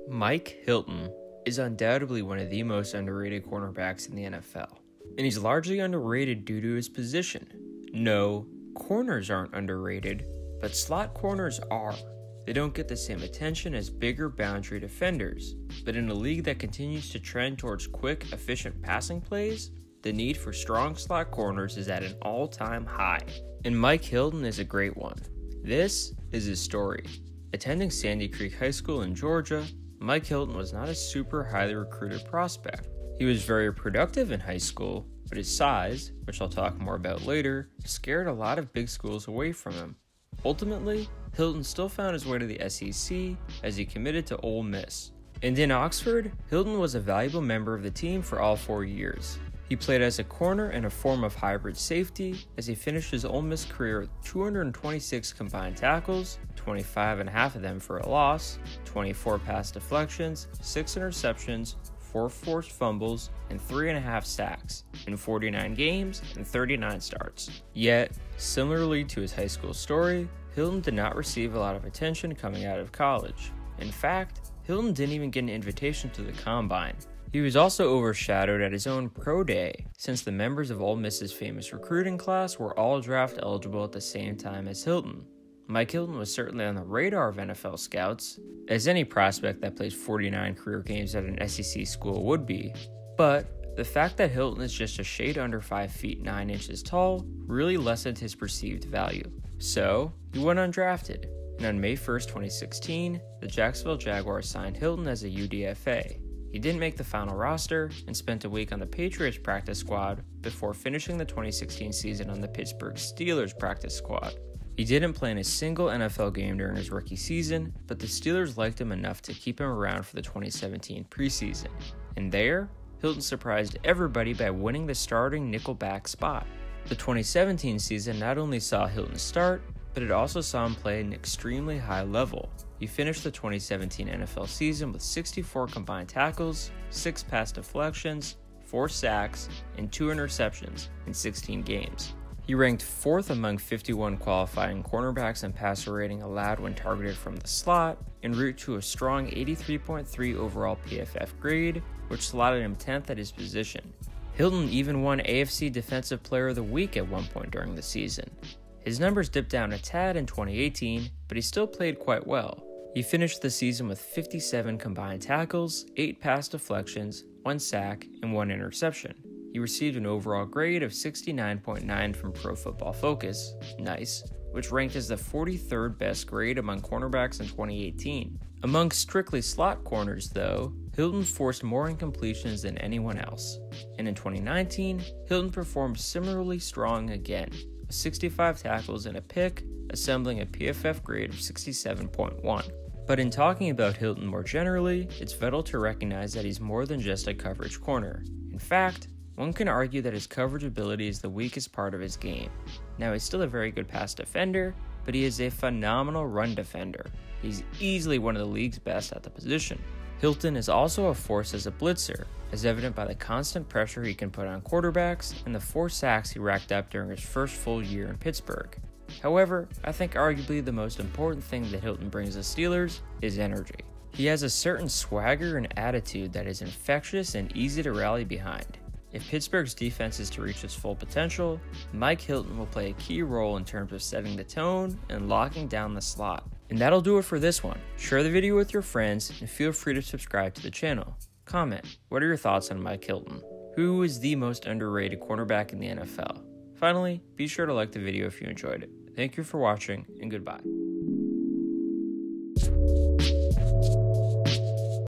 Mike Hilton is undoubtedly one of the most underrated cornerbacks in the NFL, and he's largely underrated due to his position. No, corners aren't underrated, but slot corners are. They don't get the same attention as bigger boundary defenders, but in a league that continues to trend towards quick, efficient passing plays, the need for strong slot corners is at an all-time high, and Mike Hilton is a great one. This is his story. Attending Sandy Creek High School in Georgia, Mike Hilton was not a super highly recruited prospect. He was very productive in high school, but his size, which I'll talk more about later, scared a lot of big schools away from him. Ultimately, Hilton still found his way to the SEC as he committed to Ole Miss. And in Oxford, Hilton was a valuable member of the team for all 4 years. He played as a corner and a form of hybrid safety as he finished his Ole Miss career with 226 combined tackles, 25.5 of them for a loss, 24 pass deflections, 6 interceptions, 4 forced fumbles, and 3.5 sacks in 49 games and 39 starts. Yet, similarly to his high school story, Hilton did not receive a lot of attention coming out of college. In fact, Hilton didn't even get an invitation to the combine. He was also overshadowed at his own pro day, since the members of Ole Miss's famous recruiting class were all draft eligible at the same time as Hilton. Mike Hilton was certainly on the radar of NFL scouts, as any prospect that plays 49 career games at an SEC school would be, but the fact that Hilton is just a shade under 5 feet 9 inches tall really lessened his perceived value. So, he went undrafted, and on May 1st, 2016, the Jacksonville Jaguars signed Hilton as a UDFA. He didn't make the final roster and spent a week on the Patriots practice squad before finishing the 2016 season on the Pittsburgh Steelers practice squad. He didn't play in a single NFL game during his rookie season, but the Steelers liked him enough to keep him around for the 2017 preseason. And there, Hilton surprised everybody by winning the starting nickelback spot. The 2017 season not only saw Hilton start, but it also saw him play at an extremely high level. He finished the 2017 NFL season with 64 combined tackles, 6 pass deflections, 4 sacks, and 2 interceptions in 16 games. He ranked 4th among 51 qualifying cornerbacks in passer rating allowed when targeted from the slot, en route to a strong 83.3 overall PFF grade, which slotted him 10th at his position. Hilton even won AFC Defensive Player of the Week at one point during the season. His numbers dipped down a tad in 2018, but he still played quite well. He finished the season with 57 combined tackles, 8 pass deflections, 1 sack, and 1 interception. He received an overall grade of 69.9 from Pro Football Focus, nice, which ranked as the 43rd best grade among cornerbacks in 2018. Among strictly slot corners, though, Hilton forced more incompletions than anyone else. And in 2019, Hilton performed similarly strong again, 65 tackles and a pick, assembling a PFF grade of 67.1. But in talking about Hilton more generally, it's vital to recognize that he's more than just a coverage corner. In fact, one can argue that his coverage ability is the weakest part of his game. Now, he's still a very good pass defender, but he is a phenomenal run defender. He's easily one of the league's best at the position. Hilton is also a force as a blitzer, as evident by the constant pressure he can put on quarterbacks and the 4 sacks he racked up during his first full year in Pittsburgh. However, I think arguably the most important thing that Hilton brings the Steelers is energy. He has a certain swagger and attitude that is infectious and easy to rally behind. If Pittsburgh's defense is to reach its full potential, Mike Hilton will play a key role in terms of setting the tone and locking down the slot. And that'll do it for this one. Share the video with your friends and feel free to subscribe to the channel. Comment, what are your thoughts on Mike Hilton? Who is the most underrated cornerback in the NFL? Finally, be sure to like the video if you enjoyed it. Thank you for watching, and goodbye.